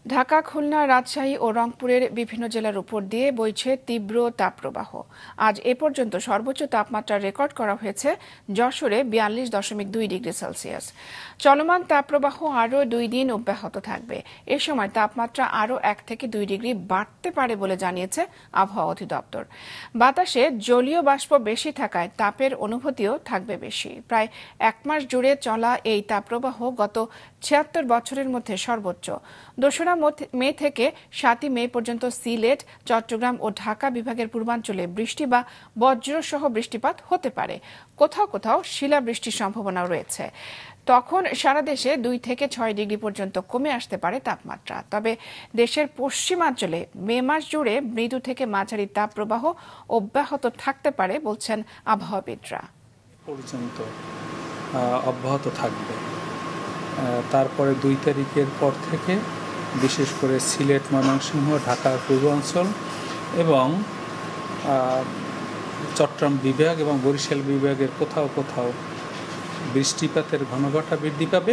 ঢাকা, খুলনা, রাজশাহী ও রংপুরের বিভিন্ন জেলার উপর দিয়ে বইছে তীব্র তাপপ্রবাহ। আজ এ পর্যন্ত সর্বোচ্চ তাপমাত্রা রেকর্ড করা হয়েছে যশোরে 42.2 ডিগ্রি সেলসিয়াস। চলমান তাপপ্রবাহ আরও 2 দিন অব্যাহত থাকবে। এ সময় তাপমাত্রা আরও 1 থেকে 2 ডিগ্রি বাড়তে পারে বলে জানিয়েছে আবহাওয়া অধিদপ্তর। বাতাসে জলীয় বাষ্প বেশি থাকায় তাপের অনুভূতিও থাকবে বেশি। প্রায় 1 মাস জুড়ে চলা এই তাপপ্রবাহ গত 76 বছরের মধ্যে সর্বোচ্চ। 2রা মে থেকে 7ই মে পর্যন্ত সিলেট, চট্টগ্রাম ও ঢাকা বিভাগের পূর্বাঞ্চলে বৃষ্টি বা বজ্রসহ বৃষ্টিপাত হতে পারে। কোথাও কোথাও শিলাবৃষ্টির সম্ভাবনাও রয়েছে। তখন সারা দেশে 2 থেকে 6 ডিগ্রি পর্যন্ত কমে আসতে পারে তাপমাত্রা। তবে দেশের পশ্চিমাঞ্চলে মে মাস জুড়ে মৃদু থেকে মাঝারি তাপপ্রবাহ অব্যাহত থাকতে পারে বলছেন আবহাওয়াবিদরা। পর্যন্ত অব্যাহত থাকবে। তারপরে 2 তারিখের পর থেকে বিশেষ করে সিলেট, ময়মনসিংহ, ঢাকার পূর্বাঞ্চল এবং চট্টগ্রাম বিভাগ এবং বরিশাল বিভাগের কোথাও কোথাও বৃষ্টিপাতের ঘনঘটা বৃদ্ধি পাবে।